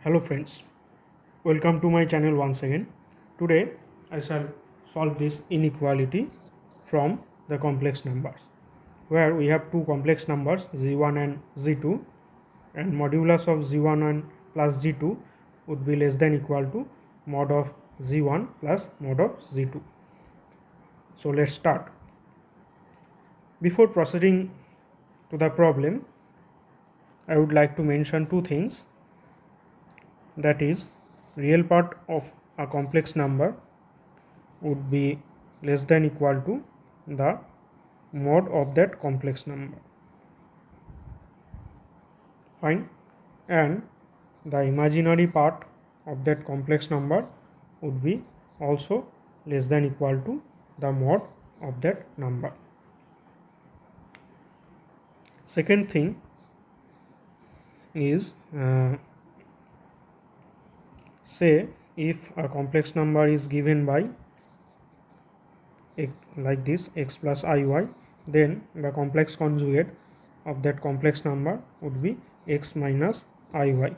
Hello friends, welcome to my channel once again. Today I shall solve this inequality from the complex numbers, where we have two complex numbers z1 and z2, and modulus of z1 and plus z2 would be less than equal to mod of z1 plus mod of z2. So let's start. Before proceeding to the problem, I would like to mention two things, that is, real part of a complex number would be less than equal to the mod of that complex number. Fine. And the imaginary part of that complex number would be also less than equal to the mod of that number. Second thing is, say if a complex number is given by like this x plus iy, then the complex conjugate of that complex number would be x minus iy.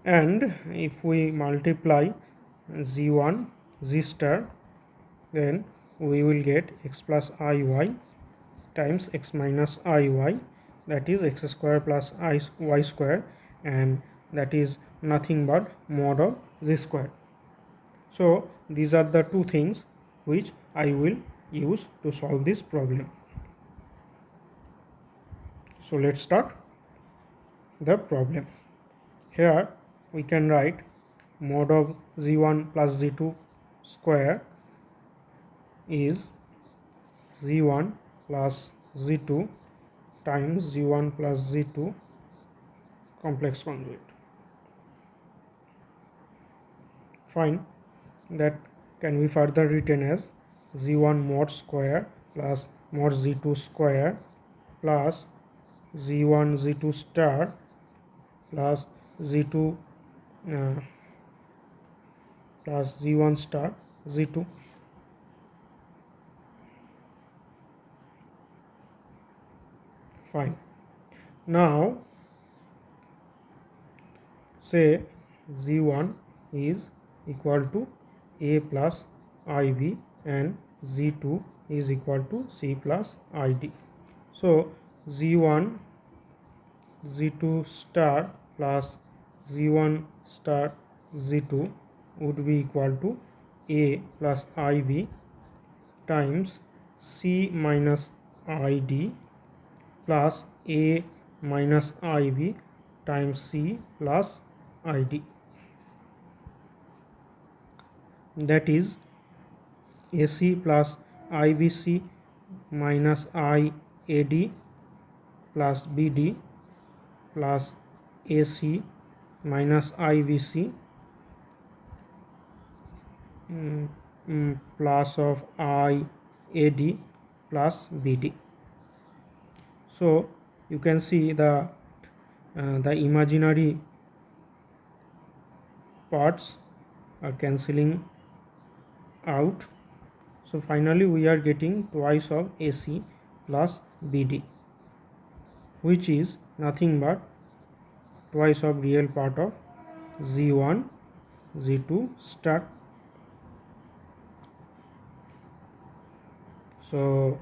And if we multiply z1 z star, then we will get x plus iy times x minus iy, that is x square plus y square, and that is nothing but mod of z square. So these are the two things which I will use to solve this problem. So let's start the problem. Here we can write mod of z1 plus z2 square is z1 plus z2 times z1 plus z2 complex conjugate. Fine. That can be further written as z1 mod square plus mod z2 square plus z1 z2 star plus z2 plus z1 star z2. Fine. Now say z1 is equal to a plus ib and z2 is equal to c plus id. So z1 z2 star plus z1 star z2 would be equal to a plus ib times c minus id plus a minus ib times c plus id. That is ac plus ibc minus iad plus bd plus ac minus ibc plus of iad plus bd. So you can see the imaginary parts are cancelling out. So finally we are getting twice of ac plus bd, which is nothing but twice of real part of z1 z2 star. So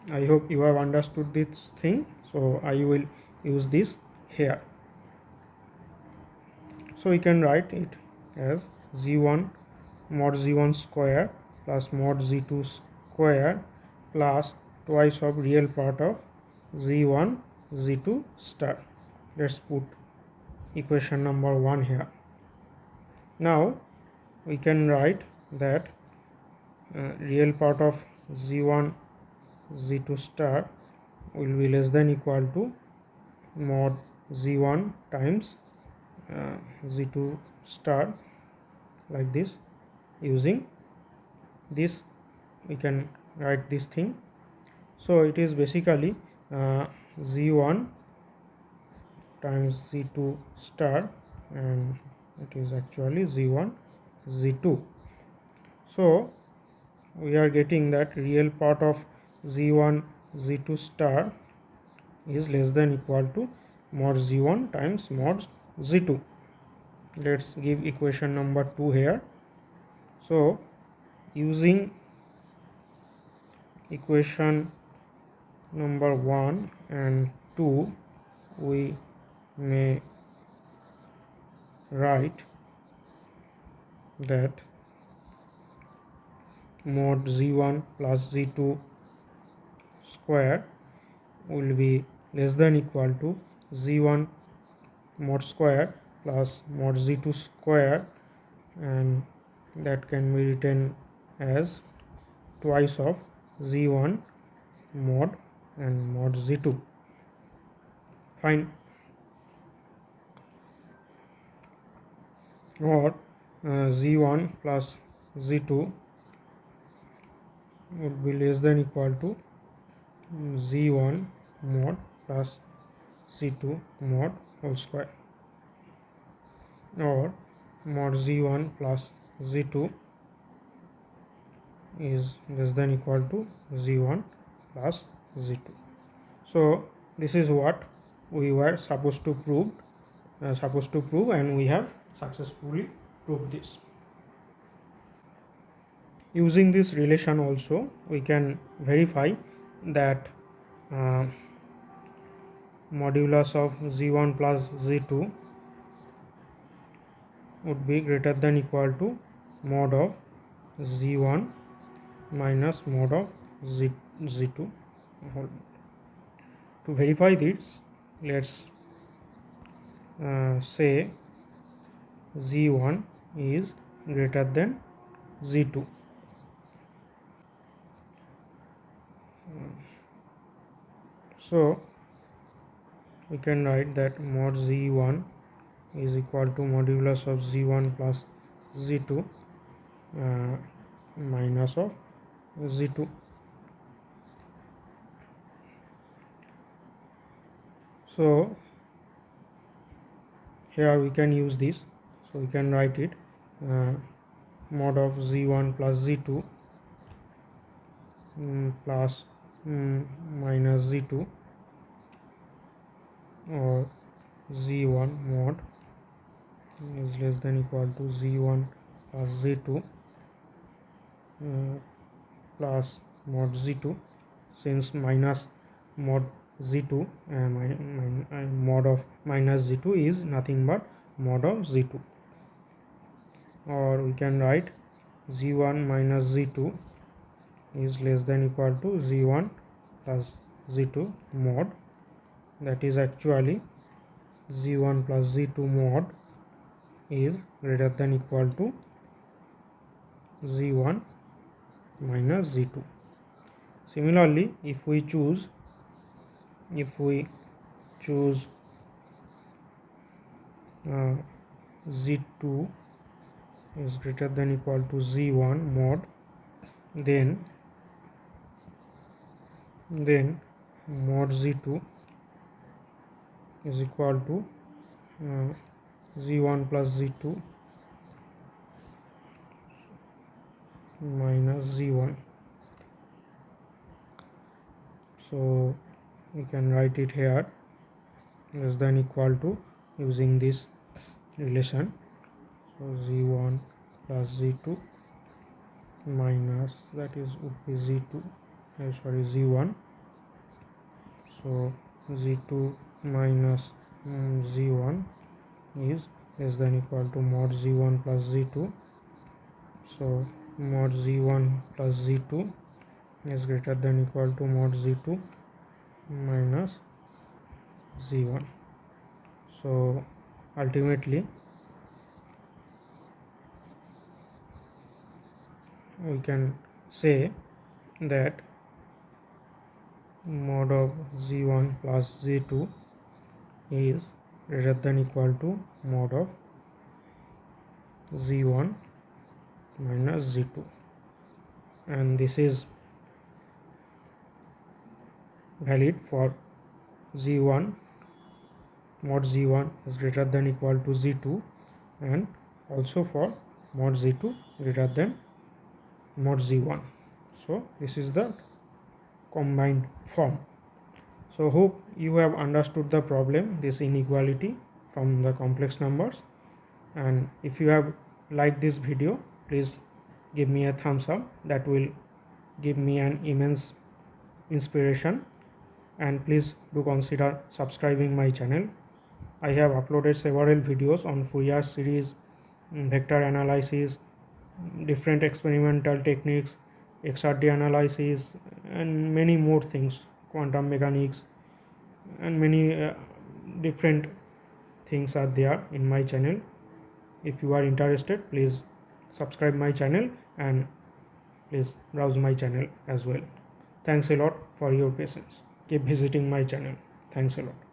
I hope you have understood this thing. So I will use this here. So we can write it as z1 mod z1 square plus mod z2 square plus twice of real part of z1 z2 star. Let's put equation number 1 here. Now we can write that real part of z1 z2 star will be less than equal to mod z1 times z2 star, like this. Using this we can write this thing. So it is basically z1 times z2 star, and it is actually z1 z2. So we are getting that real part of z1 z2 star is less than equal to mod z1 times mod z2. Let's give equation number 2 here. So using equation number 1 and 2, we may write that mod z1 plus z2 square will be less than equal to z1 mod square plus mod z2 square, and that can be written as twice of z1 mod and mod z2. Fine. Or z1 plus z2 would be less than equal to z1 mod plus z2 mod whole square, or mod z1 plus z2 is less than equal to z1 plus z2. So this is what we were supposed to prove, and we have successfully proved this. Using this relation also we can verify that modulus of z1 plus z2 would be greater than equal to mod of z1 minus mod of z2. To verify this, let's say z1 is greater than z2. So we can write that mod z1 is equal to modulus of z1 plus z2 minus of z2. So here we can use this, so we can write it mod of z1 plus z2 plus minus z2, or z1 mod is less than equal to z1 plus z2 plus mod z2, since minus mod z2 mod of minus z2 is nothing but mod of z2. Or we can write z1 minus z2 is less than equal to z1 plus z2 mod, that is actually z1 plus z2 mod is greater than equal to z1 minus z2. Similarly, if we choose z2 is greater than equal to z1 mod, then mod z2 is equal to z1 plus z2 minus z1. So we can write it here less than equal to, using this relation, so z1 plus z2 minus, that is would be z2 z1, so z2 minus z1 is less than equal to mod z1 plus z2. So mod z1 plus z2 is greater than equal to mod z2 minus z1. So ultimately we can say that mod of z1 plus z2 is greater than equal to mod of z1 minus z2, and this is valid for z1, mod z1 is greater than equal to z2, and also for mod z2 greater than mod z1. So this is the combined form. So hope you have understood the problem, this inequality from the complex numbers. And if you have liked this video, please give me a thumbs up. That will give me an immense inspiration. And please do consider subscribing my channel. I have uploaded several videos on Fourier series, vector analysis, different experimental techniques, XRD analysis, and many more things, quantum mechanics, and many different things are there in my channel. If you are interested, please subscribe my channel and please browse my channel as well. Thanks a lot for your patience. Keep visiting my channel. Thanks a lot.